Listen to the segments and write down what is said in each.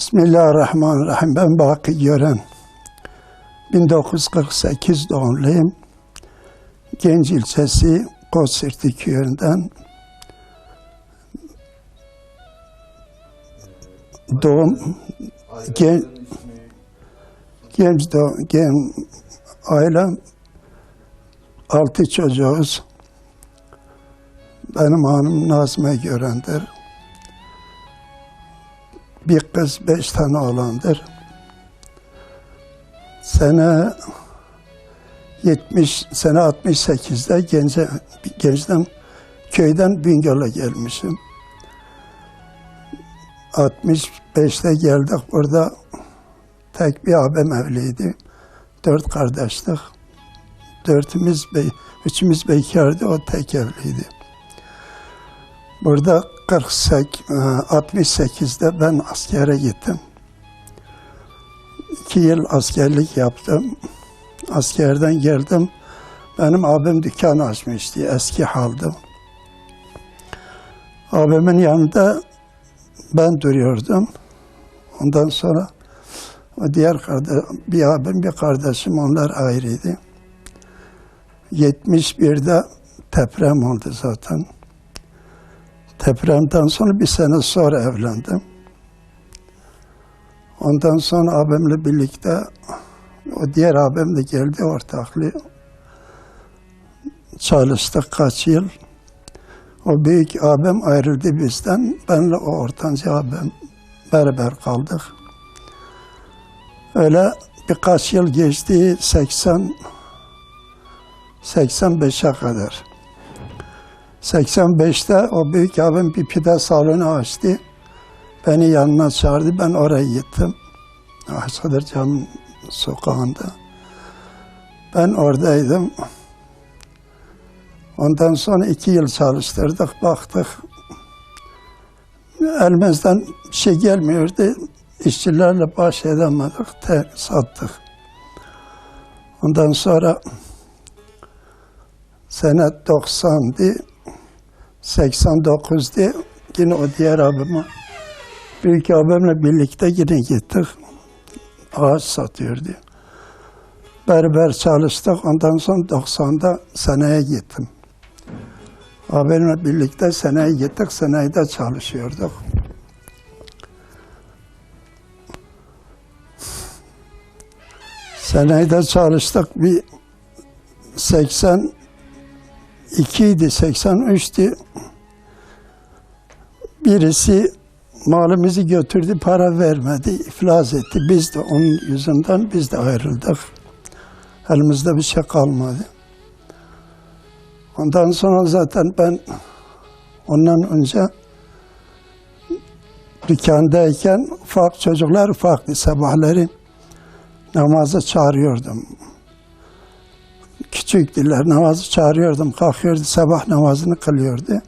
Bismillahirrahmanirrahim. Ben Baki Gören. 1948 doğumluyum. Genç ilçesi Koçsirti köyünden doğum, genç ailem 6 çocuğuz. Benim hanım Nazme Gören'dir. Bir kız 5 tane oğlandır. Sene 68'de Genç'ten köyden Bingöl'e gelmişim. 65'te geldik. Burada tek bir abim evliydi. 4 kardeştik. Üçümüz bekardı, o tek evliydi. Burada 68'de ben askere gittim. 2 yıl askerlik yaptım. Askerden geldim. Benim abim dükkan açmıştı, eski halde. Abimin yanında ben duruyordum. Ondan sonra o diğer bir abim, bir kardeşim, onlar ayrıydı. 71'de deprem oldu zaten. Depremden sonra bir sene sonra evlendim. Ondan sonra abimle birlikte, o diğer abim de geldi ortaklı. Çalıştık kaç yıl. O büyük abim ayrıldı bizden. Benle o ortanca abim beraber kaldık. Öyle birkaç yıl geçti, 85'e kadar. 85'te o büyük abim bir pide salonu açtı. Beni yanına çağırdı, ben oraya gittim. Sadırcan sokağında. Ben oradaydım. Ondan sonra 2 yıl çalıştırdık, baktık. Elimizden bir şey gelmiyordu. İşçilerle baş edemedik, sattık. Ondan sonra sene 90'dı. 89'da yine o diğer abime, büyük abimle birlikte yine gittik. Ağaç satıyordu. Beraber çalıştık. Ondan sonra 90'da seneye gittim. Abimle birlikte seneye gittik. Seneyde çalışıyorduk. Seneyde çalıştık. Bir 82'ydi, 83'tü. Birisi malımızı götürdü, para vermedi, iflas etti. Biz de onun yüzünden biz de ayrıldık. Elimizde bir şey kalmadı. Ondan sonra zaten ben ondan önce dükkandayken çocuklar ufaktı. Sabahları namaza çağırıyordum. Küçüktüler, namazı çağırıyordum, kalkıyordu, sabah namazını kılıyordu.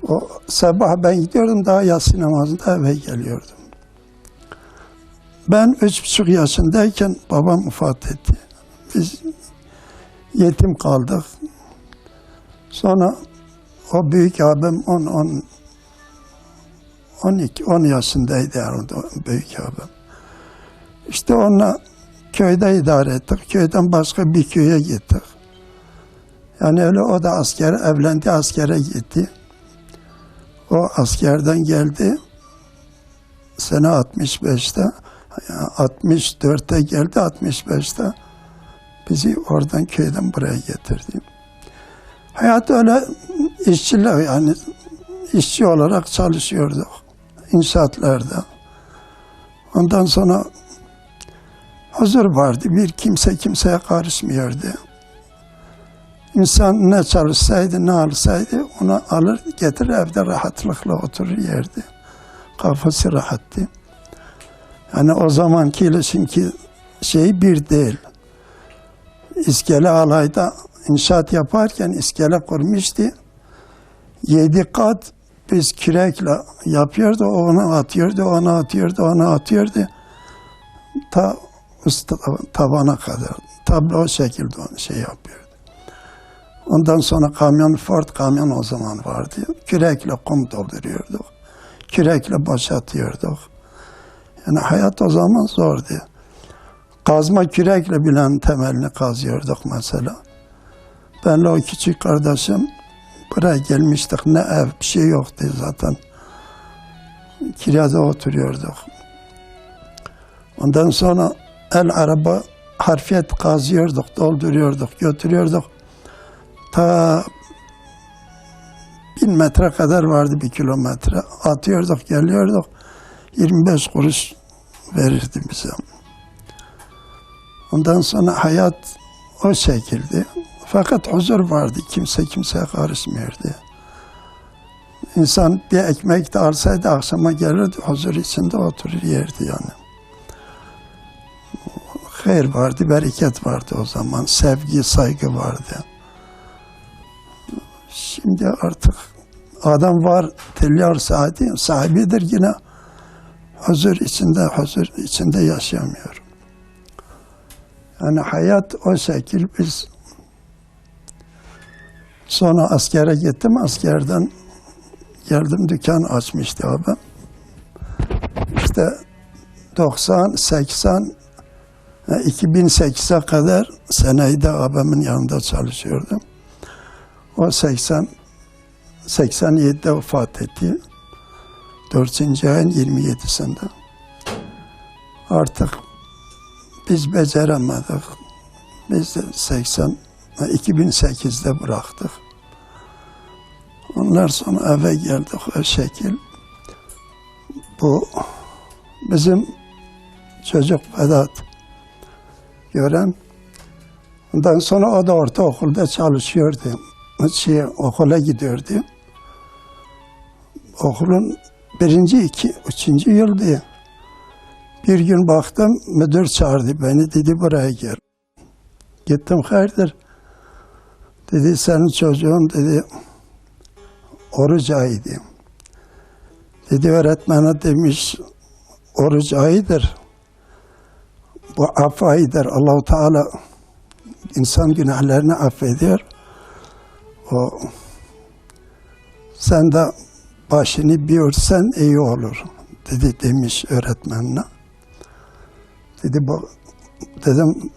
O sabah ben gidiyordum, daha yatsı namazında eve geliyordum. Ben 3,5 yaşındayken babam vefat etti. Biz yetim kaldık. Sonra o büyük abim 10 yaşındaydı herhalde, büyük abim. İşte onunla köyde idare ettik. Köyden başka bir köye gittik. Yani öyle o da evlendi, askere gitti. O askerden geldi. Sene 65'te, 64'te geldi, 65'te bizi oradan köyden buraya getirdi. Hayat öyle işçiler, yani işçi olarak çalışıyorduk inşaatlarda. Ondan sonra huzur vardı. Bir kimseye karışmıyordu. İnsan ne çalışsaydı, ne alsaydı onu alır, getirir evde rahatlıkla oturur yerdi. Kafası rahattı. Yani o zamanki ile şimdiki şey bir değil. İskele Alay'da inşaat yaparken iskele kurmuştu. 7 kat biz kürekle yapıyordu, onu atıyordu, onu atıyordu, onu atıyordu. Ta tabana kadar. Tablo o şekilde onu şey yapıyordu. Ondan sonra Ford kamyon o zaman vardı. Kürekle kum dolduruyorduk. Kürekle boşaltıyorduk. Yani hayat o zaman zordu. Kazma kürekle bilen temelini kazıyorduk mesela. Benle o küçük kardeşim buraya gelmiştik. Ne ev, bir şey yoktu zaten. Kiryada oturuyorduk. Ondan sonra el araba harfiyet kazıyorduk, dolduruyorduk, götürüyorduk. Ta 1000 metre kadar vardı, 1 kilometre. Atıyorduk, geliyorduk. 25 kuruş verirdi bize. Ondan sonra hayat o şekilde. Fakat huzur vardı. Kimse kimseye karışmıyordu. İnsan bir ekmek de alsaydı akşama gelirdi, huzur içinde oturur yerdi yani. Hayır vardı, bereket vardı o zaman. Sevgi, saygı vardı. Şimdi artık adam var, telyar sahibidir yine huzur içinde yaşayamıyor. Yani hayat o şekil. Biz sonra askere gittim, askerden geldim, dükkan açmıştı abim. İşte 90, 80, 2008'e kadar seneyde abimin yanında çalışıyordum. O 87'de vefat etti. 4. ayın 27'sinde. Artık biz beceremedik. Biz de 2008'de bıraktık. Ondan sonra eve geldik o şekil. Bu bizim çocuk Vedat gören. Ondan sonra o da ortaokulda çalışıyordu. Okula gidiyordu. Okulun 1. 3. yıldı. Bir gün baktım, müdür çağırdı beni, dedi buraya gel. Gittim, hayırdır? Dedi senin çocuğun dedi oruç ayıydı. Dedi öğretmene demiş oruç ayıdır. Bu af ayıdır. Allah-u Teala insan günahlarını affediyor. O sen de başını bir örtsen iyi olur dedi demiş öğretmenine. Dedi bu dedim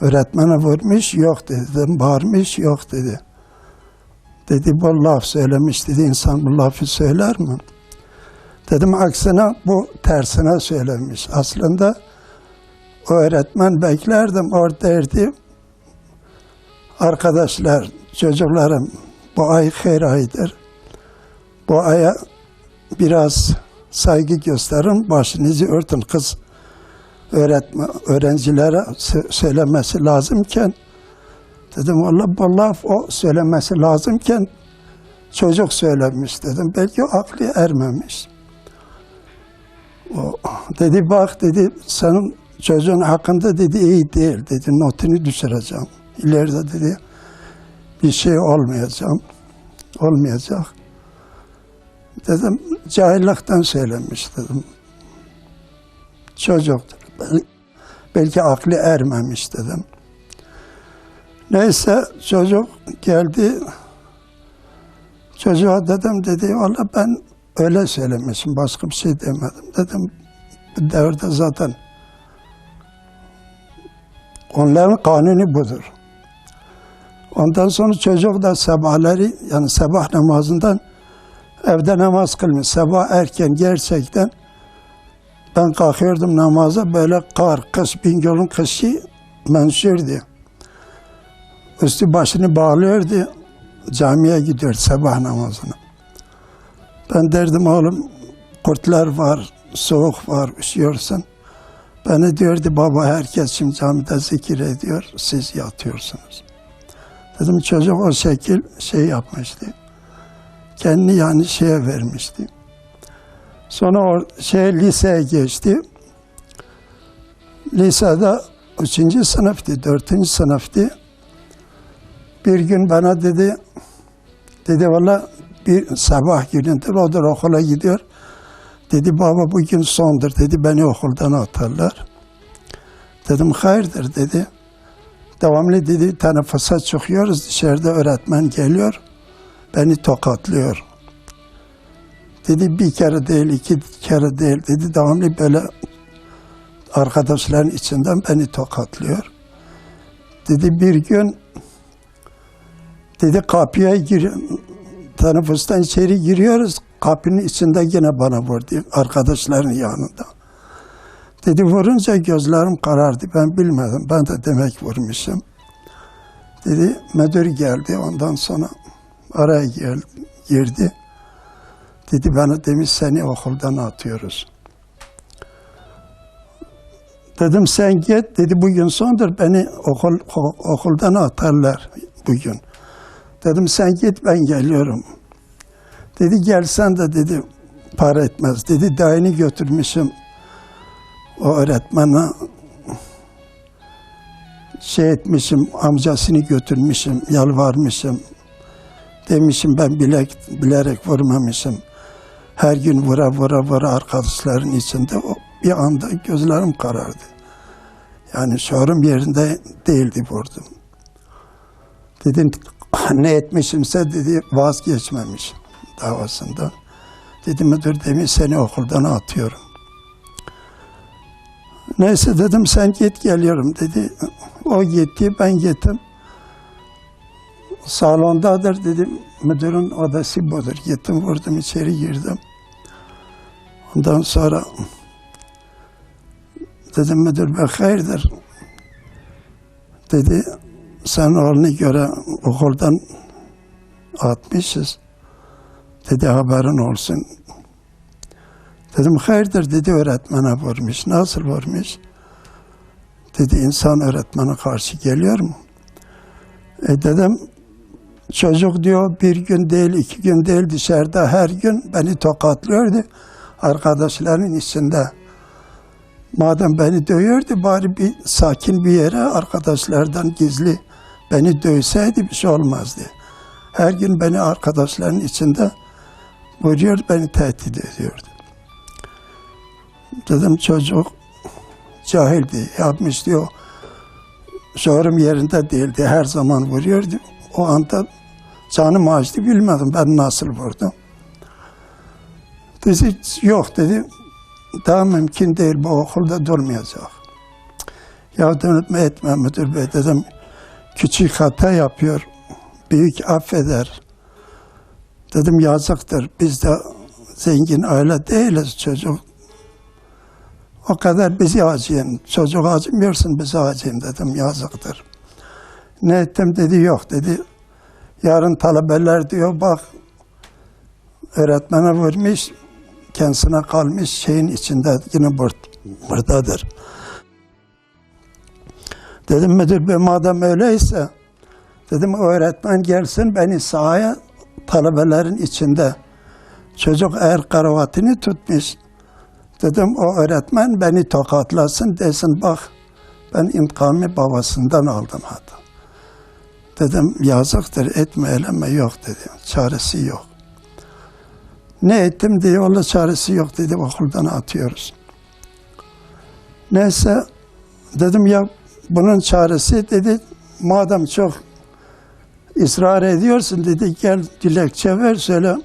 öğretmene vurmuş yok dedim, bağırmış yok dedi. Dedi bu laf söylemiş dedi, insan bu lafı söyler mi? Dedim aksine bu tersine söylemiş. Aslında o öğretmen beklerdim oradaydı. Arkadaşlar, çocuklarım bu ay hayır ayıdır. Bu aya biraz saygı gösterin, başınızı örtün. Kız öğrencilere söylemesi lazımken dedim vallahi bu laf o söylemesi lazımken çocuk söylemiş dedim. Belki o aklı ermemiş. O dedi bak dedi senin çocuğun hakkında dedi iyi değil dedi, notunu düşüreceğim. İleride dedi bir şey olmayacak. Dedim cahillikten söylemiş dedim. Çocuktur. Belki aklı ermemiş dedim. Neyse çocuk geldi. Çocuğa dedim dedi valla ben öyle söylemişim, başka bir şey demedim. Dedim bu devirde zaten onların kanunu budur. Ondan sonra çocuk da sabahları yani sabah namazından evde namaz kılmış. Sabah erken gerçekten ben kalkıyordum namaza böyle kar, kış, Bingöl'ün kışı menşurdu. Üstü başını bağlıyordu, camiye gidiyor sabah namazına. Ben derdim oğlum kurtlar var, soğuk var, üşüyorsun. Beni diyordu baba herkes şimdi camide zikir ediyor, siz yatıyorsunuz. Dedim çocuk o şekil şey yapmıştı. Kendini yani şeye vermişti. Sonra o liseye geçti. Lisede 3. sınıftı, 4. sınıftı. Bir gün bana dedi valla bir sabah günüdür, o da okula gidiyor. Dedi baba bugün sondur, dedi beni okuldan atarlar. Dedim hayırdır dedi. Devamlı dedi teneffüse çıkıyoruz, dışarıda öğretmen geliyor, beni tokatlıyor. Dedi bir kere değil, 2 kere değil dedi. Devamlı böyle arkadaşların içinden beni tokatlıyor. Dedi bir gün dedi kapıya teneffüsten içeri giriyoruz. Kapının içinde yine bana vurdu. Arkadaşların yanında. Dedi vurunca gözlerim karardı. Ben bilmedim. Ben de demek vurmuşum. Dedi müdür geldi. Ondan sonra araya girdi. Dedi bana demiş seni okuldan atıyoruz. Dedim sen git. Dedi bugün sondur beni okuldan atarlar bugün. Dedim sen git ben geliyorum. Dedi gelsen de dedi para etmez. Dedi dayını götürmüşüm o öğretmene şey etmişim, amcasını götürmüşüm, yalvarmışım. Demişim ben bilerek vurmamışım. Her gün vura arkadaşların içinde bir anda gözlerim karardı. Yani şuurum yerinde değildi vurdum. Dedim ne etmişimse dedi vazgeçmemiş davasında. Dedi müdür demiş seni okuldan atıyorum. Neyse dedim sen git geliyorum dedi. O gitti ben gittim. Salondadır dedim müdürün odası budur. Gittim vurdum içeri girdim. Ondan sonra dedim müdür bey hayırdır. Dedi sen oğlunu göre okuldan atmışız. Dedi haberin olsun. Dedim hayırdır dedi öğretmene vurmuş. Nasıl vurmuş? Dedi insan öğretmene karşı geliyor mu? Dedim çocuk diyor bir gün değil iki gün değil dışarıda her gün beni tokatlıyordu. Arkadaşların içinde. Madem beni dövüyordu bari bir sakin bir yere arkadaşlardan gizli beni dövseydi bir şey olmazdı. Her gün beni arkadaşların içinde vuruyor, beni tehdit ediyordu. Dedim çocuk cahildi, yapmış diyor. Şuurum yerinde değildi, her zaman vuruyordu. O anda canım acıdı, bilmedim ben nasıl vurdum. Dedi yok dedi, daha mümkün değil bu okulda durmayacak. Ya dönüp etme müdür bey dedim, küçük hata yapıyor, büyük affeder. Dedim yazıktır, biz de zengin aile değiliz çocuk. O kadar bizi acıyın, çocuk acımıyorsun bizi acıyın dedim, yazıktır. Ne ettim dedi, yok dedi. Yarın talebeler diyor, bak öğretmene vurmuş, kendisine kalmış şeyin içinde, yine buradadır. Dedim müdür bey madem öyleyse, dedim öğretmen gelsin beni sahaya talebelerin içinde. Çocuk eğer kravatını tutmuş, dedim o öğretmen beni tokatlasın desin bak ben intikamı babasından aldım hatta. Dedim yazıktır etme eleme yok dedim. Çaresi yok. Ne ettim diye valla çaresi yok dedi okuldan atıyoruz. Neyse dedim ya bunun çaresi dedi madem çok ısrar ediyorsun dedi gel dilekçe ver söyle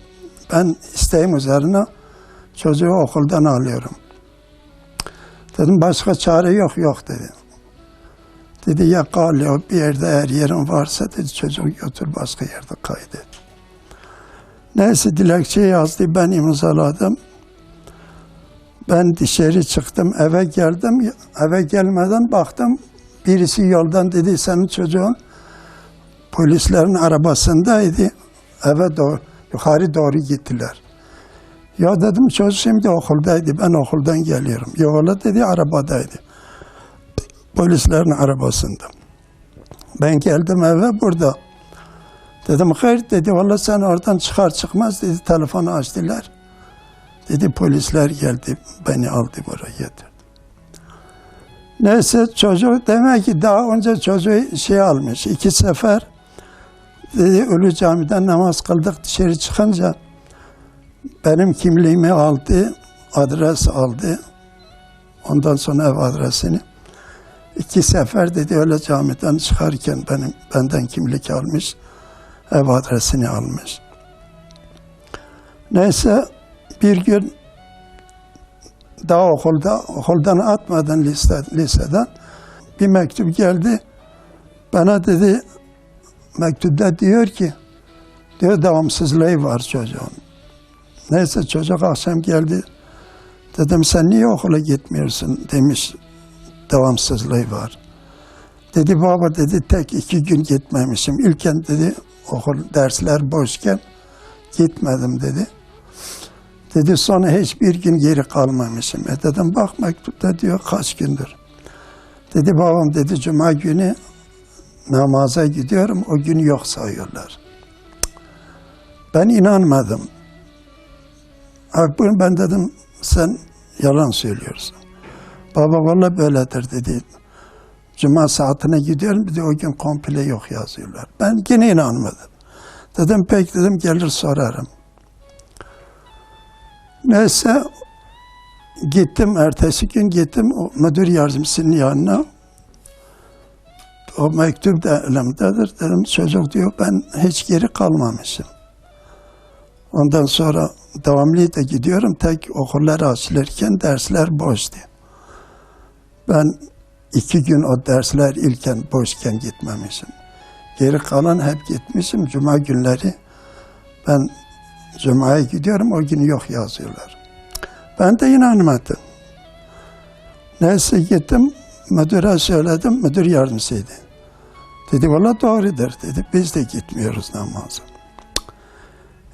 ben isteğim üzerine çocuğu okuldan alıyorum. Dedim başka çare yok dedi. Dedi ya kal bir yerde eğer yerin varsa dedi çocuğu götür başka yerde kaydet. Neyse dilekçeyi yazdı ben imzaladım. Ben dışarı çıktım eve geldim. Eve gelmeden baktım birisi yoldan dedi senin çocuğun polislerin arabasındaydı. Eve doğru yukarı doğru gittiler. Ya dedim çocuk şimdi okuldaydı ben okuldan geliyorum. Ya öyle dedi arabadaydı. Polislerin arabasında. Ben geldim eve burada. Dedim hayır dedi valla sen oradan çıkar çıkmaz dedi telefonu açtılar. Dedi polisler geldi beni aldı buraya getirdi. Neyse çocuk demek ki daha önce çocuğu şey almış 2 sefer. Dedi Ölü Cami'den namaz kıldık dışarı çıkınca benim kimliğimi aldı, adres aldı. Ondan sonra ev adresini. 2 sefer dedi öyle camiden çıkarken benden kimlik almış, ev adresini almış. Neyse bir gün daha okuldan atmadan liseden bir mektup geldi. Bana dedi, mektupta diyor ki, diyor devamsızlığı var çocuğun. Neyse çocuk akşam geldi. Dedim sen niye okula gitmiyorsun demiş, devamsızlığı var. Dedi baba dedi tek 2 gün gitmemişim. İlken dedi okul dersler boşken gitmedim dedi. Dedi sonra hiçbir gün geri kalmamışım. Dedim bak mektupta diyor kaç gündür. Dedi babam dedi cuma günü namaza gidiyorum o gün yok sayıyorlar. Ben inanmadım. Ben dedim sen yalan söylüyorsun. Baba vallahi böyledir dedi. Cuma saatine gidiyorum bir de o gün komple yok yazıyorlar. Ben yine inanmadım. Dedim pek dedim gelir sorarım. Neyse gittim ertesi gün gittim o müdür yardımcısının yanına. O mektup da elimdedir. Dedim çocuk diyor ben hiç geri kalmamışım. Ondan sonra devamlı da gidiyorum. Tek okullar açılırken dersler boştu. Ben 2 gün o dersler ilken boşken gitmemişim. Geri kalan hep gitmişim. Cuma günleri ben Cuma'ya gidiyorum. O gün yok yazıyorlar. Ben de inanmadım. Neyse gittim. Müdüre söyledim. Müdür yardımcısıydı. Dedi valla doğrudur dedi. Biz de gitmiyoruz namaza.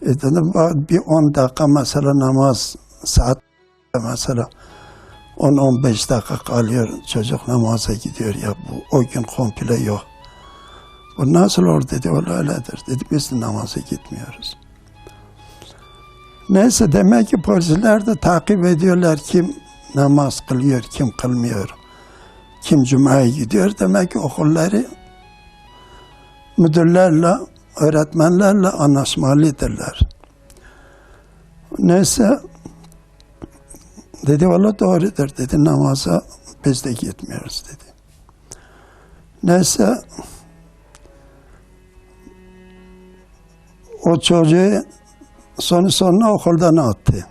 Dedim bir 10 dakika mesela namaz saat mesela 10-15 dakika kalıyor çocuk namaza gidiyor ya bu o gün komple yok. Bu nasıl olur dedi öyledir dedi biz de namaza gitmiyoruz. Neyse demek ki polisler de takip ediyorlar kim namaz kılıyor kim kılmıyor. Kim cumaya gidiyor demek ki okulları müdürlerle öğretmenlerle anlaşmalıdırlar. Neyse dedi valla doğrudur dedi namaza biz de gitmiyoruz dedi. Neyse o çocuğu sonuna okuldan attı.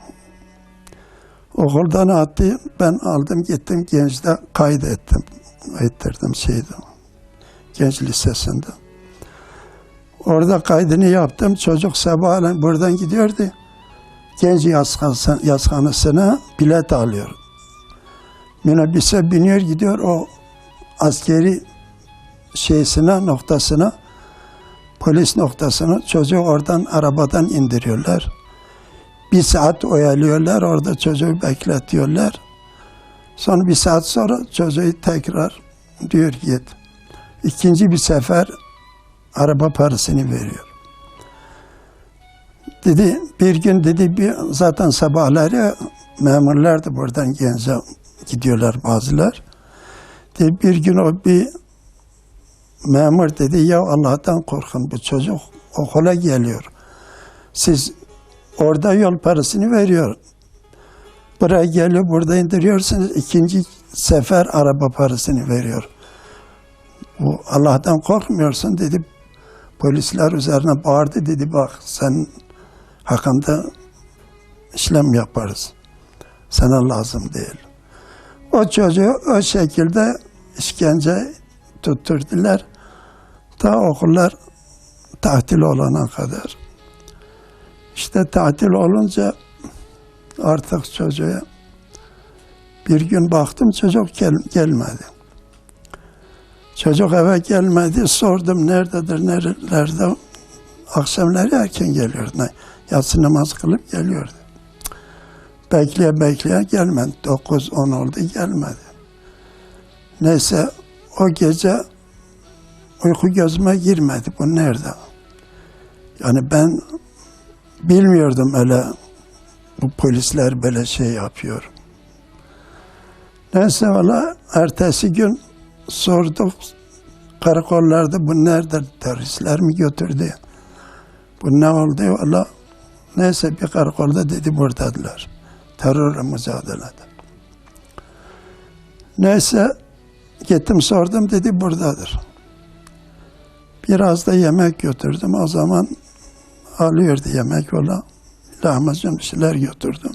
Okuldan attı ben aldım gittim Genç'te kaydettim. Ettirdim Genç Lisesi'nde. Orada kaydını yaptım. Çocuk sabahleyin buradan gidiyordu. Genç yazıhanasına bilet alıyor. Minibüse biniyor gidiyor o askeri noktasına, polis noktasına çocuğu oradan arabadan indiriyorlar. 1 saat oyalıyorlar. Orada çocuğu bekletiyorlar. Sonra 1 saat sonra çocuğu tekrar diyor git. 2. bir sefer araba parasını veriyor. Dedi bir gün dedi zaten sabahları memurlar da buradan Genç'e gidiyorlar bazılar. Dedi, bir gün o bir memur dedi ya Allah'tan korkun bu çocuk okula geliyor. Siz orada yol parasını veriyor. Buraya geliyor burada indiriyorsunuz 2. sefer araba parasını veriyor. Bu Allah'tan korkmuyorsun dedi. Polisler üzerine bağırdı dedi bak sen hakkında işlem yaparız. Sana lazım değil. O çocuğu o şekilde işkence tutturdular. Ta okullar tatil olana kadar. İşte tatil olunca artık çocuğa bir gün baktım çocuk gelmedi. Çocuk eve gelmedi. Sordum nerededir, nerelerde. Akşamları erken geliyordu. Yatsı namaz kılıp geliyordu. Bekleye gelmedi. 9-10 oldu gelmedi. Neyse o gece uyku gözüme girmedi. Bu nerede? Yani ben bilmiyordum öyle bu polisler böyle şey yapıyor. Neyse valla ertesi gün sorduk karakollarda bu nerede teröristler mi götürdü? Bu ne oldu? Valla neyse bir karakolda dedi buradadılar. Terörle mücadelede. Neyse gittim sordum dedi buradadır. Biraz da yemek götürdüm. O zaman alıyordu yemek valla. Lahmacun bir şeyler götürdüm.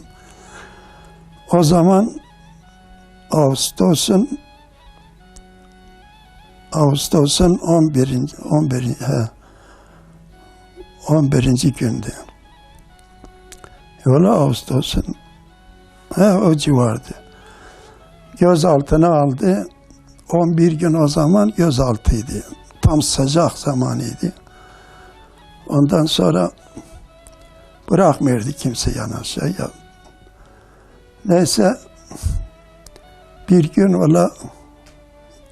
O zaman Ağustos'un 11. gündü. Yola Ağustos'un o civardı. Gözaltına aldı. 11 gün o zaman gözaltıydı. Tam sıcak zamanıydı. Ondan sonra bırakmıyordu kimse yanaşa. Neyse bir gün ola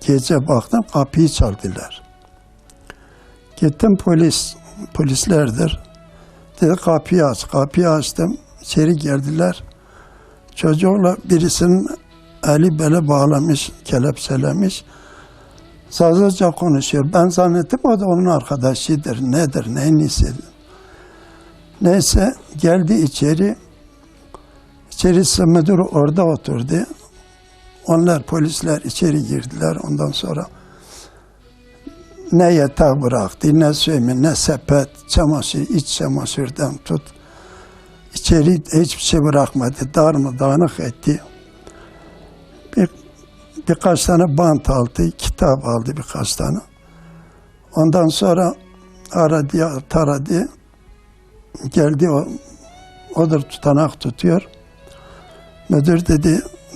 gece baktım kapıyı çaldılar. Gittim polislerdir. Dedi kapıyı aç. Kapıyı açtım. İçeri girdiler. Çocukla birisinin eli bele bağlamış, kelepçelemiş. Sazlıca konuşuyor. Ben zannettim o da onun arkadaşıdır. Nedir, neyin nesidir? Neyse geldi içeri. İçerisi müdür orada oturdu. Onlar polisler içeri girdiler. Ondan sonra ne yatak bıraktı, ne söğme, ne sepet, çamaşır, iç çamaşırdan tut. İçeri hiçbir şey bırakmadı. Darmadağınık etti. Birkaç tane bant aldı, kitap aldı birkaç tane. Ondan sonra aradı, taradı. Geldi odur tutanak tutuyor. Müdür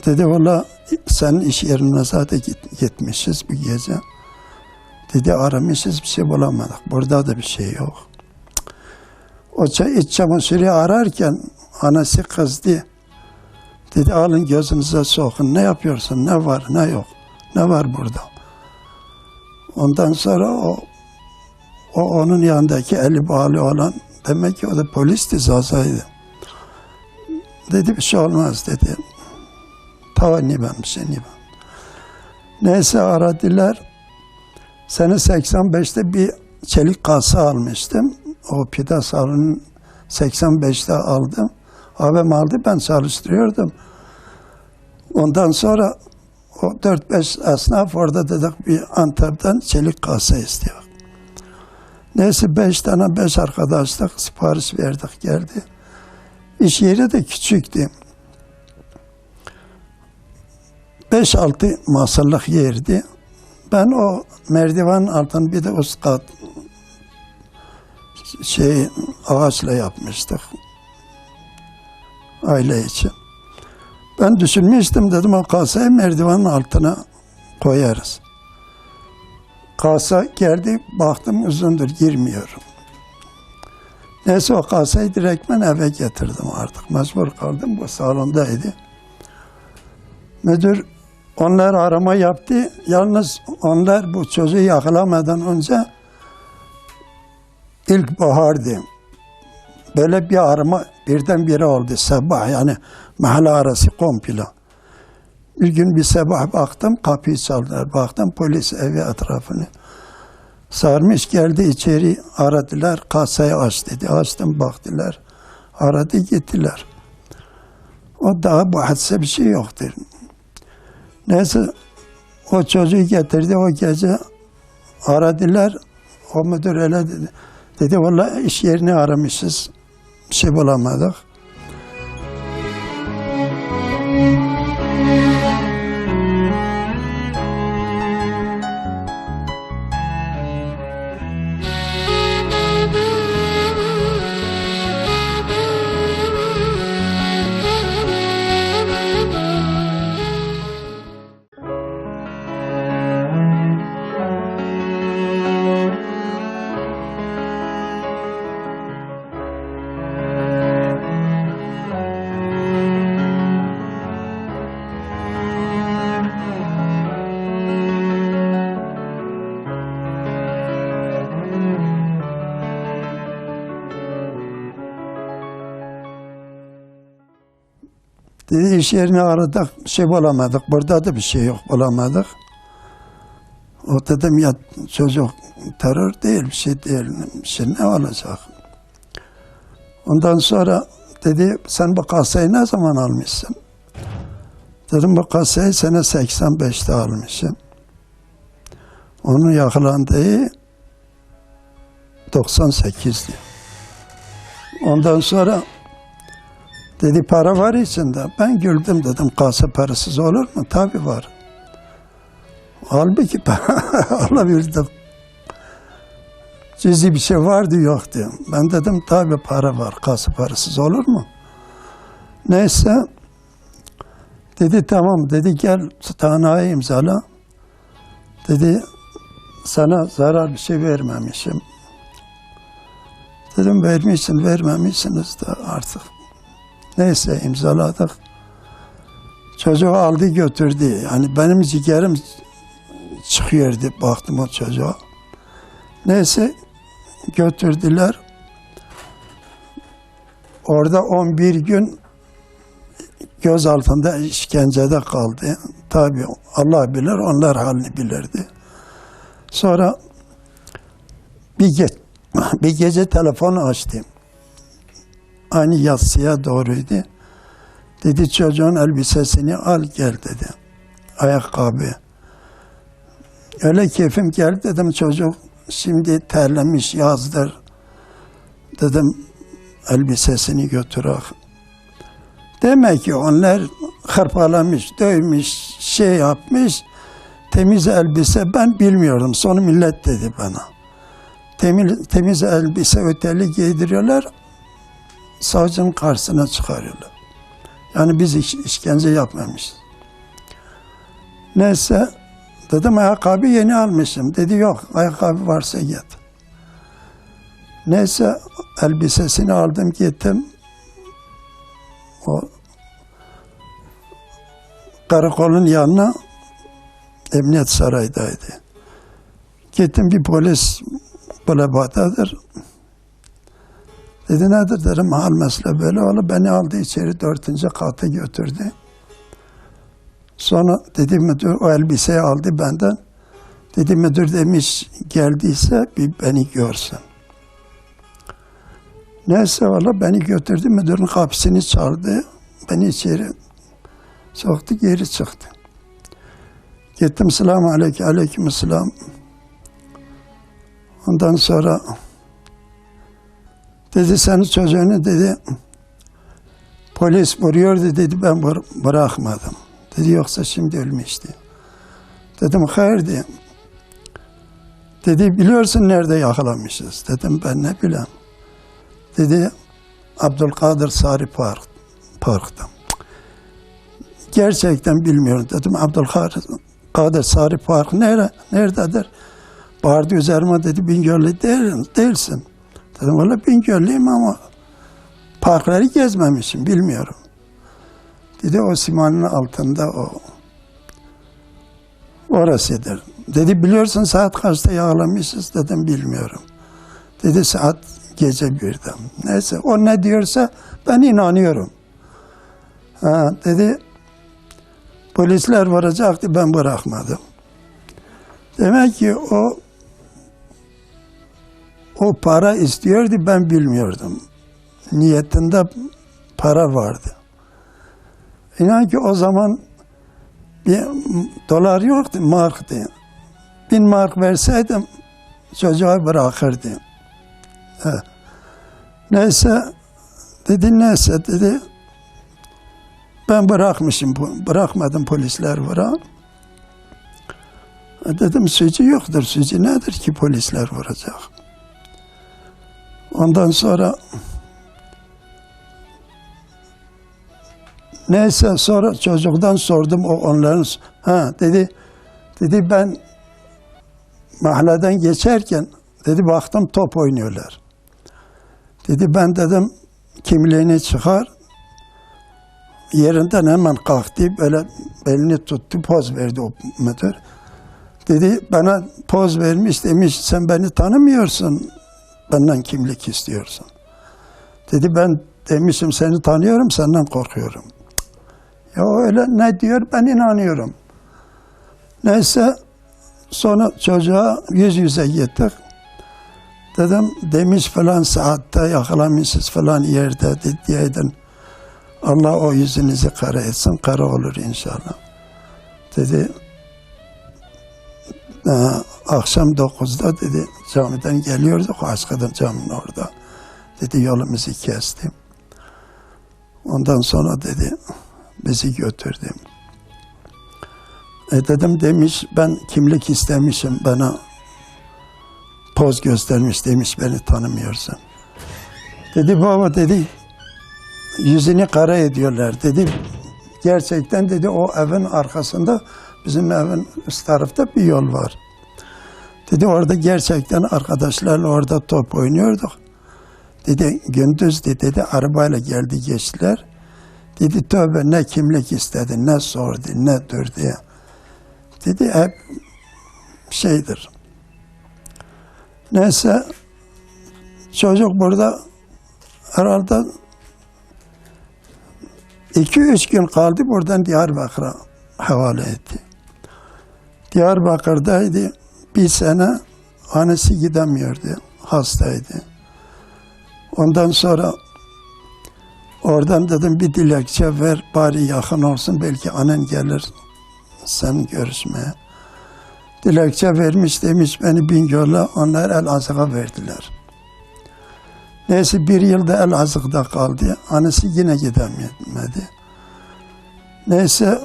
dedi valla senin iş yerine zaten gitmişiz bir gece. Dedi aramışız bir şey bulamadık. Burada da bir şey yok. O iç çamaşırı ararken anası kızdı. Dedi alın gözünüze sokun. Ne yapıyorsun? Ne var? Ne yok? Ne var burada? Ondan sonra o onun yanındaki eli bağlı olan demek ki o da polisti Zaza'ydı. Dedi bir şey olmaz dedi. Tavani ben bir şey ben. Neyse aradılar. Sene 85'te bir çelik kasa almıştım. O pide salonun 85'te aldım. Abim aldı, ben çalıştırıyordum. Ondan sonra o 4-5 esnaf orada dedik bir Antep'ten çelik kasa istiyor. Neyse 5 arkadaşlık sipariş verdik geldi. İş yeri de küçüktü. 5-6 masalık yerdi. Ben o merdiven altını bir de üst kat ağaçla yapmıştık. Aile için. Ben düşünmüştüm dedim o kasayı merdivenin altına koyarız. Kasa geldi baktım uzundur girmiyorum. Neyse o kasayı direktmen eve getirdim artık. Mecbur kaldım bu salondaydı. Müdür onlar arama yaptı. Yalnız onlar bu çocuğu yakalamadan önce ilkbahardı. Böyle bir arama birdenbire oldu sabah yani mahalle arası komple. Bir gün bir sabah baktım kapıyı çaldılar. Baktım polis evi etrafını sarmış geldi içeri aradılar kasayı aç dedi. Açtım baktılar. Aradı gittiler. O daha bu hadise bir şey yoktur. Neyse o çocuğu getirdi o gece aradılar. O müdür öyle dedi. Dedi vallahi iş yerini aramışız. Bir şey bulamadık. Dedi iş yerini aradık, bir şey bulamadık. Burada da bir şey yok, bulamadık. O dedim ya çocuk terör değil, bir şey değil. Bir şey ne olacak? Ondan sonra dedi sen bu kasayı ne zaman almışsın? Dedim bu kasayı sene 85'te almışım. Onun yakalandığı 98'di. Ondan sonra Dedi para var içinde. Ben güldüm, dedim kasa parasız olur mu? Tabii var. Halbuki alabildim. Cüzi bir şey vardı yoktu. Ben dedim tabii para var, kasa parasız olur mu? Neyse, dedi tamam, dedi gel tutanayı imzala. Dedi sana zarar bir şey vermemişim. Dedim vermemişsiniz de artık. Neyse imzaladık. Çocuğu aldı götürdü. Yani benim ciğerim çıkıyordu, baktım o çocuğa. Neyse götürdüler. Orada 11 gün göz altında işkencede kaldı. Tabii Allah bilir, onlar halini bilirdi. Sonra bir gece telefonu açtım. Aynı yatsıya doğruydu. Dedi çocuğun elbisesini al gel dedi. Ayakkabı. Öyle keyfim geldi, dedim çocuk şimdi terlemiş, yazdır. Dedim elbisesini götürek. Demek ki onlar hırpalamış, dövmüş, şey yapmış. Temiz elbise ben bilmiyorum. Sonra millet dedi bana. Temiz elbise öteli giydiriyorlar. Savcının karşısına çıkarıyorlar. Yani biz işkence yapmamışız. Neyse dedim ayakkabı yeni almışım. Dedi yok, ayakkabı varsa git. Neyse elbisesini aldım gittim. O karakolun yanına, Emniyet Sarayı'daydı. Gittim, bir polis bulevadadır. Dedi nedir dedim, hal mesele böyle oldu. Beni aldı içeri, 4. kata götürdü. Sonra dedi müdür o elbiseyi aldı benden. Dedi müdür demiş geldiyse bir beni görsün. Neyse valla beni götürdü, müdürün kapısını çaldı. Beni içeri soktu, geri çıktı. Gittim, selamun aleyküm, aleyküm selam. Ondan sonra dedi senin çocuğunu dedi polis vuruyordu dedi, ben bırakmadım. Dedi yoksa şimdi ölmüştü. Dedim hayır diye. Dedi biliyorsun nerede yakalamışız. Dedim ben ne bileyim. Dedi Abdülkadir Sarı Park'ta. Gerçekten bilmiyorum dedim. Abdülkadir Sarı Park nerededir? Bağırdı üzerime dedi Bingöl'lü değilsin. Dedim valla Bingöllüyüm ama parkları gezmemişim, bilmiyorum. Dedi o simanın altında orasıdır. Dedi biliyorsun saat kaçta yakalamışız, dedim bilmiyorum. Dedi saat gece 1'de. Neyse o ne diyorsa ben inanıyorum. Dedi polisler varacaktı, ben bırakmadım. Demek ki o para istiyordu, ben bilmiyordum. Niyetinde para vardı. İnan ki o zaman bir dolar yoktu, marktı. 1000 mark verseydim çocuğa bırakırdı. Neyse dedi ben bırakmadım polisler vura. Dedim suçu yoktur, suçu nedir ki polisler vuracak? Ondan sonra neyse sonra çocuktan sordum onların dedi ben mahalleden geçerken dedi baktım top oynuyorlar. Dedi ben dedim kimliğini çıkar. Yerinden hemen kalktı, böyle belini tuttu, poz verdi o müdür. Dedi bana poz vermiş, demiş sen beni tanımıyorsun, benden kimlik istiyorsun. Dedi ben demişim seni tanıyorum, senden korkuyorum. Ya öyle ne diyor, ben inanıyorum. Neyse sonra çocuğa yüz yüze gittik. Dedim demiş falan saatte yakalamışsınız falan yerde diyeydin. Allah o yüzünüzü kara etsin, kara olur inşallah. Dedi akşam 9'da dedi camiden geliyorduk, Aşkı'dan caminin orada. Dedi yolumuzu kestim. Ondan sonra dedi, bizi götürdü. Dedim demiş, ben kimlik istemişim, bana poz göstermiş, demiş beni tanımıyorsun. Dedi baba dedi, yüzünü kara ediyorlar dedi. Gerçekten dedi o evin arkasında, bizim evin üst tarafta bir yol var. Dedi orada gerçekten arkadaşlarla orada top oynuyorduk. Dedi gündüzdü dedi, arabayla geldi geçtiler. Dedi tövbe, ne kimlik istedi, ne sordu, ne durdu. Dedi hep şeydir. Neyse çocuk burada herhalde 2-3 gün kaldı, buradan Diyarbakır'a havale etti. Diyarbakır'daydı. Bir sene annesi gidemiyordu, hastaydı. Ondan sonra oradan dedim bir dilekçe ver, bari yakın olsun, belki annen gelir sen görüşmeye. Dilekçe vermiş, demiş beni Bingöl'e, onlar Elazığ'a verdiler. Neyse bir yılda Elazığ'da kaldı, annesi yine gidemedi. Neyse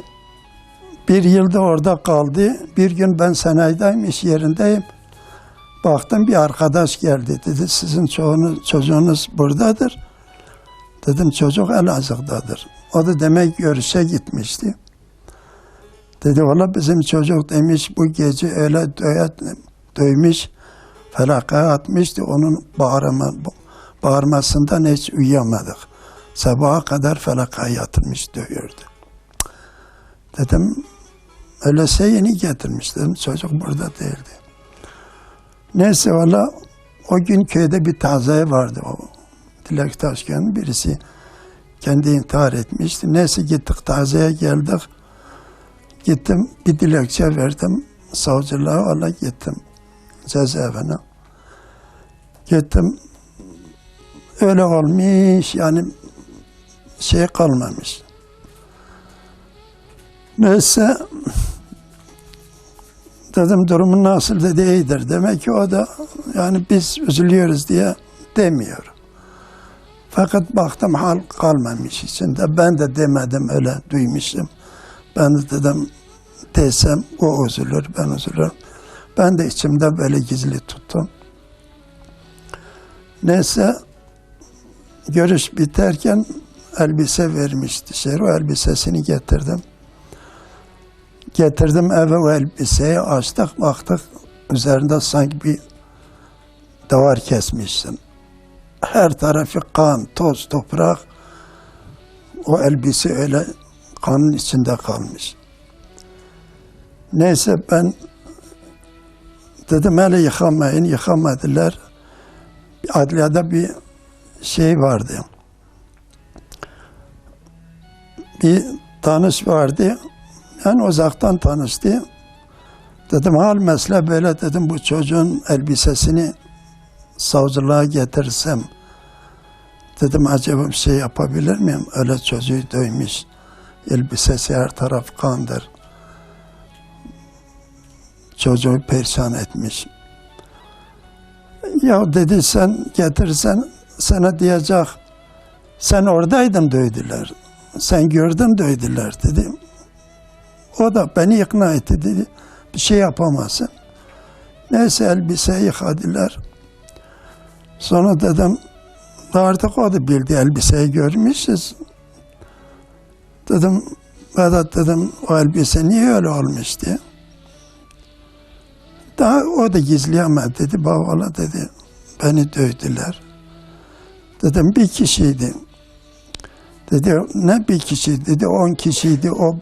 bir yılda orada kaldı. Bir gün ben sanayideyim, iş yerindeyim. Baktım bir arkadaş geldi. Dedi sizin çocuğunuz buradadır. Dedim çocuk Elazığ'dadır. O da demek görüşe gitmişti. Dedi valla bizim çocuk demiş bu gece öyle dövmüş, felakaya atmıştı. Onun bağırmasından hiç uyuyamadık. Sabaha kadar felakaya yatırmış, dövüyordu. Dedim öyleyse yeni getirmiş, dedim çocuk burada değildi. Neyse valla o gün köyde bir taziye vardı, o Dilek Taşkın'ın birisi kendi intihar etmişti. Neyse gittik taziyeye geldik. Gittim bir dilekçe verdim savcılığa, valla gittim cezaevine. Gittim öyle olmuş, yani şey kalmamış. Neyse dedim durumun nasıl, dedi iyidir. Demek ki o da yani biz üzülüyoruz diye demiyor. Fakat baktım hal kalmamış içinde. Ben de demedim, öyle duymuşum. Ben de dedim desem o üzülür, ben üzülürüm. Ben de içimde böyle gizli tuttum. Neyse görüş biterken elbise vermiş dışarı, o elbisesini getirdim. Getirdim eve, o elbiseyi açtık, baktık üzerinde sanki bir davar kesmişsin. Her tarafı kan, toz, toprak. O elbise öyle kanın içinde kalmış. Neyse ben dedim hele yıkamayın, yıkamadılar. Adliyede bir şey vardı. Bir tanış vardı. Yani uzaktan tanıştı. Dedim hal mesele böyle, dedim bu çocuğun elbisesini savcılığa getirsem, dedim acaba bir şey yapabilir miyim? Öyle çocuğu dövmüş. Elbisesi her taraf kandır. Çocuğu perişan etmiş. Ya dedi sen getirsen sana diyecek, sen oradaydın dövdüler. Sen gördün dövdüler dedi. O da beni ikna etti dedi. Bir şey yapamazsın. Neyse elbiseyi yıkadılar. Sonra dedim artık o da bildi, elbiseyi görmüşüz. Dedim Vedat dedim o elbise niye öyle olmuş diye. Daha o da gizleyemedi dedi. Babala dedi beni dövdüler. Dedim bir kişiydi. Dedi ne bir kişi, dedi 10 kişiydi, o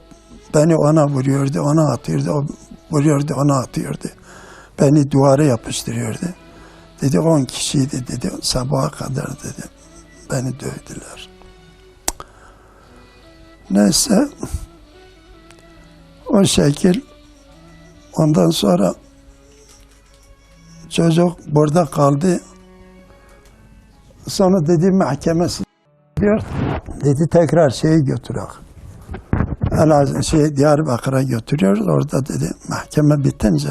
beni ona vuruyordu, ona atıyordu, o vuruyordu, ona atıyordu. Beni duvara yapıştırıyordu. Dedi 10 kişiydi dedi, sabaha kadar dedi, beni dövdüler. Neyse, o şekil, ondan sonra çocuk burada kaldı. Sonra dedi mahkemesi diyor, dedi tekrar şeyi götürek. Diyarbakır'a götürüyoruz. Orada dedi mahkeme bitince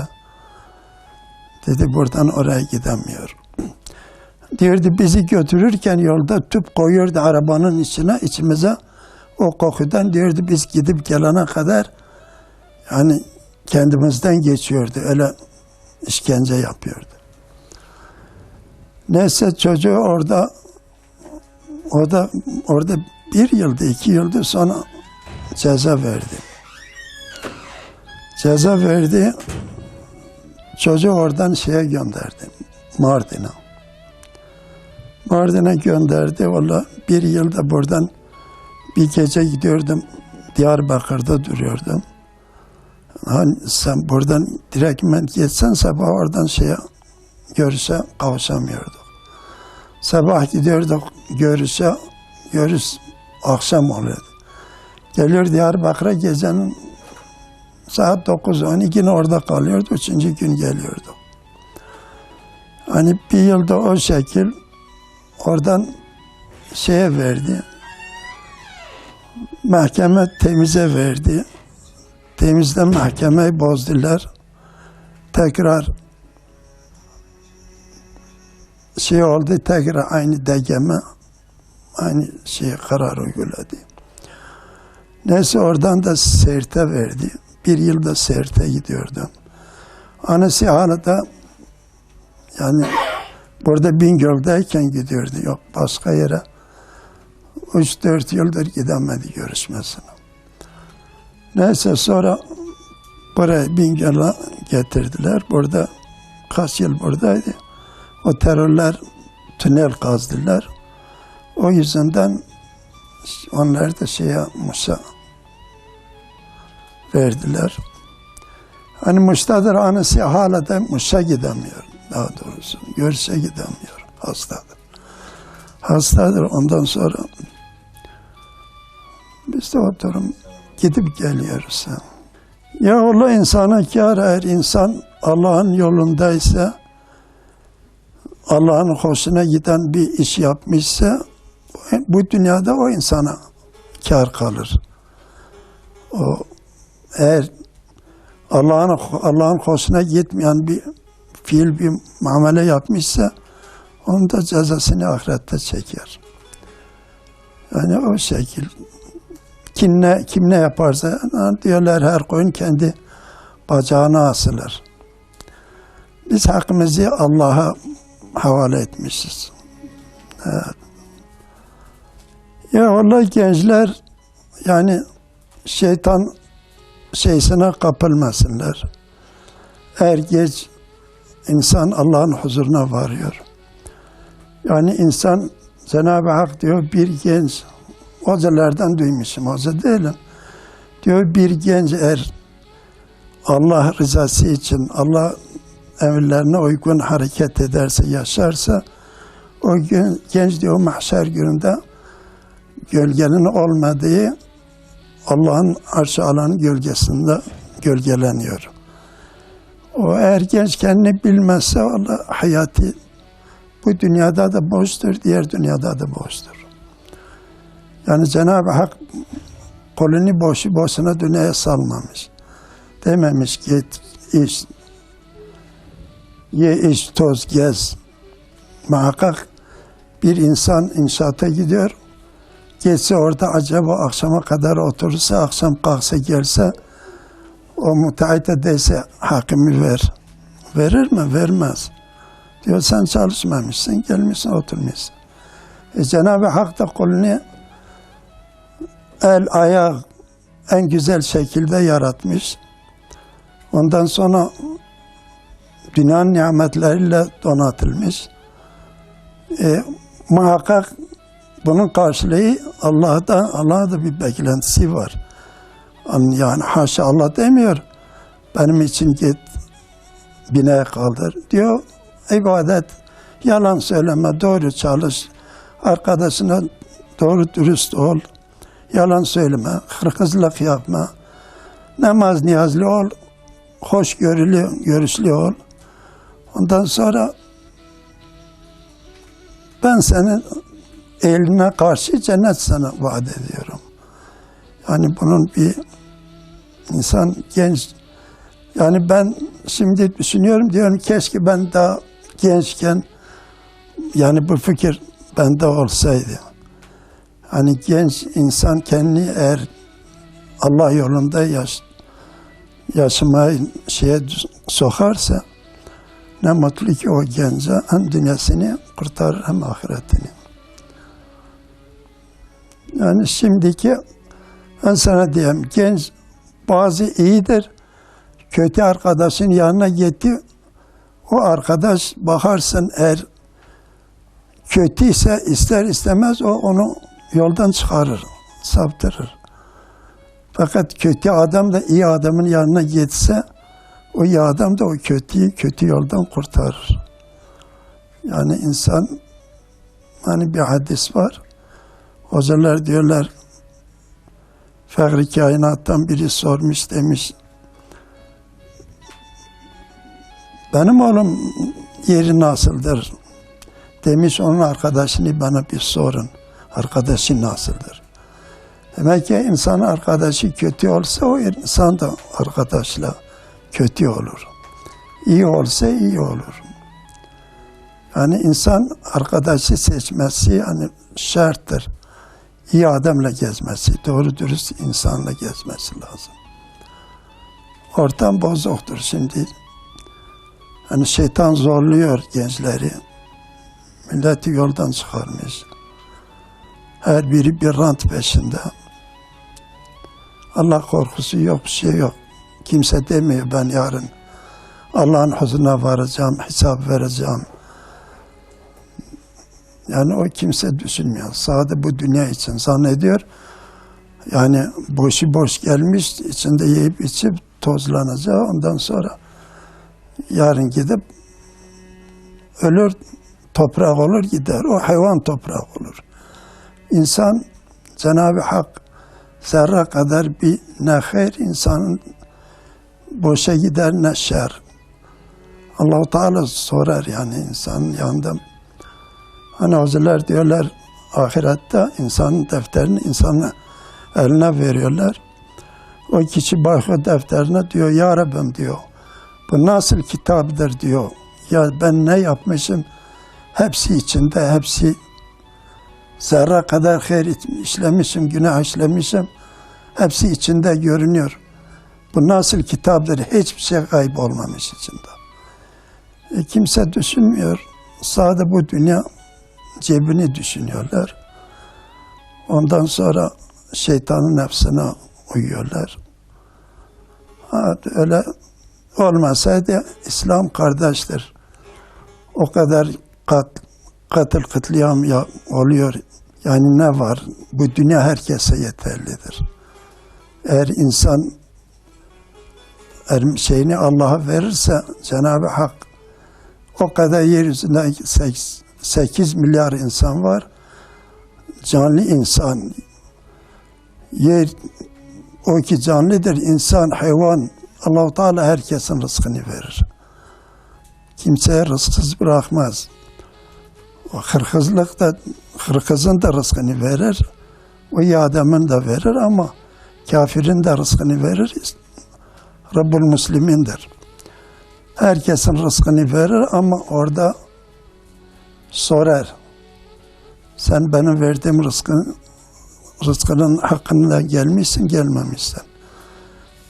dedi buradan oraya gidemiyor. Diyordu bizi götürürken yolda tüp koyuyordu arabanın içine, içimize O kokudan diyordu biz gidip gelene kadar yani kendimizden geçiyordu. Öyle işkence yapıyordu. Neyse çocuğu orada 1 yıldı, 2 yıldı sonra ceza verdi. Ceza verdi. Çocuğu oradan şeye gönderdi. Mardin'e. Mardin'e gönderdi. Valla 1 yılda buradan bir gece gidiyordum. Diyarbakır'da duruyordum. Hani sen buradan direktmen geçsen sabah oradan görüşe kavuşamıyorduk. Sabah gidiyorduk görüş akşam oluyordu. Geliyor Diyarbakır'a gecenin saat 9-10 yine orada kalıyordu. 3. gün geliyordu. Hani 1 yılda o şekil oradan verdi. Mahkeme temize verdi. Temizde mahkemeyi bozdular. Tekrar oldu, tekrar aynı DGM aynı karar uyguladı. Neyse oradan da Sert'e verdi. 1 yılda Sert'e gidiyordum. Annesi hala da yani burada Bingöl'deyken gidiyordu. Yok başka yere 3-4 yıldır gidemedi görüşmesine. Neyse sonra buraya Bingöl'e getirdiler. Burada kaç yıl buradaydı. O terörler tünel kazdılar. O yüzden onlar da Muş'a verdiler. Hani Muş'tadır annesi hala da Muş'a gidemiyor. Daha doğrusu görüşe gidemiyor. Hastadır. Hastadır. Ondan sonra biz de oturum gidip geliyoruz. Ya Allah insana kâr, eğer insan Allah'ın yolundaysa, Allah'ın hoşuna giden bir iş yapmışsa, bu dünyada o insana kâr kalır. Eğer Allah'ın hoşuna gitmeyen bir fiil, bir muamele yapmışsa, onun da cezasını ahirette çeker. Yani o şekil. Kim ne yaparsa diyorlar her koyun kendi bacağına asılır. Biz hakkımızı Allah'a havale etmişiz. Evet. Ya vallahi gençler yani şeytan şeysine kapılmasınlar. Er geç insan Allah'ın huzuruna varıyor. Yani insan Cenab-ı Hak diyor bir genç, hocalardan duymuşum, hoca değilim. Diyor bir genç eğer Allah rızası için, Allah emirlerine uygun hareket ederse, yaşarsa, o genç diyor mahşer gününde gölgenin olmadığı Allah'ın arş-ı alanın gölgesinde gölgeleniyor. O eğer genç kendini bilmezse Allah hayatı bu dünyada da boştur, diğer dünyada da boştur. Yani Cenab-ı Hak kolunu boşuna dünyaya salmamış. Dememiş git iç, ye iç, toz, gez. Muhakkak bir insan inşaata gidiyor, geçse orada acaba akşama kadar oturursa, akşam kalksa gelse, o müteahhit edeyse hakkımı ver. Verir mi? Vermez. Diyor sen çalışmamışsın, gelmişsin, oturmuşsun. Cenab-ı Hak da kolunu el, ayak en güzel şekilde yaratmış. Ondan sonra dünyanın nimetleriyle donatılmış. Muhakkak bunun karşılığı Allah'a da bir beklentisi var. Yani haşa Allah demiyor, benim için git binaya kaldır diyor. İbadet, yalan söyleme, doğru çalış, arkadaşına doğru dürüst ol, yalan söyleme, hırkızlık yapma, namaz niyazlı ol, hoşgörülü, görüşlü ol. Ondan sonra ben senin eline karşı cennet sana vaat ediyorum. Yani bunun bir insan genç, yani ben şimdi düşünüyorum, diyorum keşke ben daha gençken yani bu fikir bende olsaydı. Hani genç insan kendini eğer Allah yolunda yaşamaya sokarsa ne mutlu ki o gence hem dünyasını kurtarır hem ahiretini. Yani şimdiki ben sana diyeyim genç bazı iyidir. Kötü arkadaşın yanına gitti. O arkadaş bakarsın eğer kötüyse ister istemez o onu yoldan çıkarır, saptırır. Fakat kötü adam da iyi adamın yanına gitse o iyi adam da o kötüyü kötü yoldan kurtarır. Yani insan hani bir hadis var. Hocalar diyorlar Fahri kainattan biri sormuş demiş benim oğlum yeri nasıldır? Demiş onun arkadaşını bana bir sorun. Arkadaşı nasıldır? Demek ki insan arkadaşı kötü olsa o insan da arkadaşla kötü olur. İyi olsa iyi olur. Yani insan arkadaşı seçmesi yani şarttır. İyi adamla gezmesi, doğru dürüst insanla gezmesi lazım. Ortam bozuktur şimdi. Hani şeytan zorluyor gençleri. Milleti yoldan çıkarmış. Her biri bir rant peşinde. Allah korkusu yok, bir şey yok. Kimse demiyor ben yarın Allah'ın huzuruna varacağım, hesap vereceğim. Yani o kimse düşünmüyor. Sadece bu dünya için zannediyor. Yani boşu boş gelmiş, içinde yiyip içip tozlanacağı. Ondan sonra yarın gidip ölür, toprak olur gider. O hayvan toprak olur. İnsan Cenab-ı Hak zerre kadar bir ne hayır insanın boşa gider ne şer. Allah-u Teala sorar yani insanın yanında. Hani hocalar diyorlar ahirette insanın defterini insanın eline veriyorlar. O kişi bakıyor defterine diyor ya Rabbim diyor. Bu nasıl kitaptır diyor. Ya ben ne yapmışım? Hepsi içinde, hepsi zerre kadar hayır işlemişim, günah işlemişim. Hepsi içinde görünüyor. Bu nasıl kitaptır? Hiçbir şey kaybolmamış içinde. Kimse düşünmüyor. Sadece bu dünya cebini düşünüyorlar. Ondan sonra şeytanın nefsine uyuyorlar. Öyle olmasaydı İslam kardeştir. O kadar katliam oluyor. Yani ne var? Bu dünya herkese yeterlidir. Eğer insan şeyini Allah'a verirse Cenab-ı Hak o kadar yeryüzünde 8 milyar insan var. Canlı insan. Yer o ki canlıdır. İnsan, hayvan. Allah-u Teala herkesin rızkını verir. Kimseye rızksız bırakmaz. O hırkızın da rızkını verir. O iyi adamın da verir ama kafirin de rızkını verir. Rabbul Müslimindir. Herkesin rızkını verir ama orada sorar. Sen benim verdiğim rızkının hakkında gelmişsin, gelmemişsin.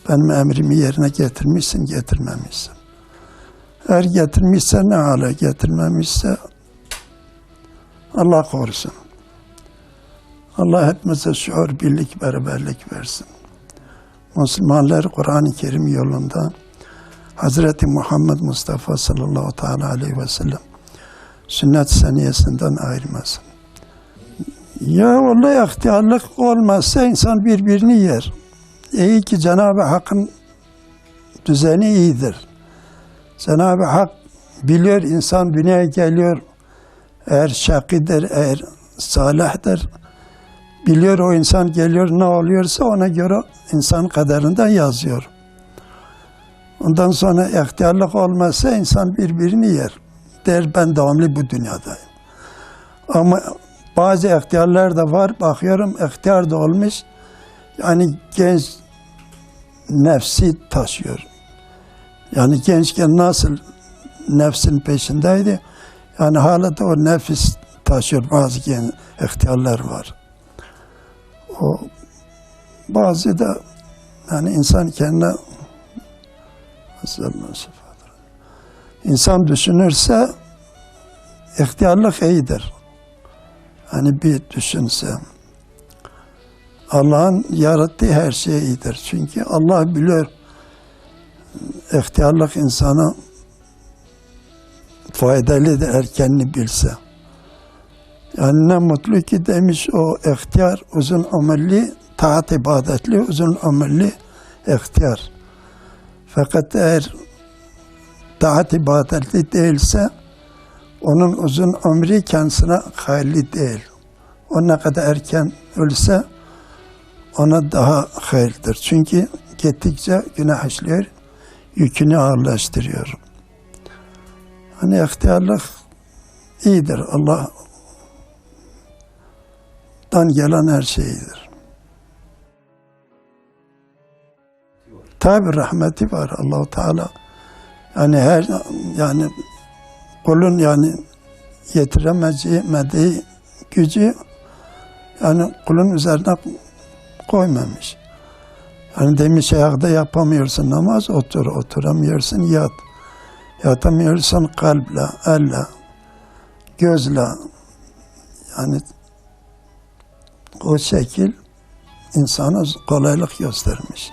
Benim emrimi yerine getirmişsin, getirmemişsin. Eğer getirmişse ne hale, getirmemişse Allah korusun. Allah hepimize şuur, birlik, beraberlik versin. Müslümanlar Kur'an-ı Kerim yolunda Hazreti Muhammed Mustafa sallallahu teala aleyhi ve sellem sünnet seniyesinden ayırmasın. Ya vallahi ihtiyarlık olmazsa insan birbirini yer. İyi ki Cenab-ı Hakk'ın düzeni iyidir. Cenab-ı Hak biliyor insan dünyaya geliyor. Eğer şakidir, eğer salihdir, biliyor o insan geliyor ne oluyorsa ona göre insan kaderinde yazıyor. Ondan sonra ihtiyarlık olmazsa insan birbirini yer. Der ben devamlı bu dünyadayım. Ama bazı ihtiyarlar da var. Bakıyorum ihtiyar da olmuş. Yani genç nefsi taşıyor. Yani gençken nasıl nefsin peşindeydi. Yani hala da o nefis taşıyor bazı ihtiyarlar var. O bazı da yani insan kendine insan düşünürse ihtiyarlık iyidir. Hani bir düşünse Allah'ın yarattığı her şey iyidir. Çünkü Allah biliyor ihtiyarlık insana faydalıdır erkenini bilse. Yani ne mutlu ki demiş o ihtiyar uzun ömürlü, taat ibadetli, uzun ömürlü ihtiyar. Fakat eğer taat ibadetli değilse onun uzun ömrü kendisine hayırlı değil. O ne kadar erken ölse ona daha hayırlıdır. Çünkü gittikçe günah işliyor, yükünü ağırlaştırıyor. Hani ihtiyarlık iyidir. Allah'tan gelen her şeydir. Tabi rahmeti var Allah-u Teala. Yani kulun yetiremediği gücü yani kulun üzerine koymamış. Yani demiş ayakta yapamıyorsun namaz, oturamıyorsun yat. Yatamıyorsun kalple, elle, gözle. Yani o şekil insana kolaylık göstermiş.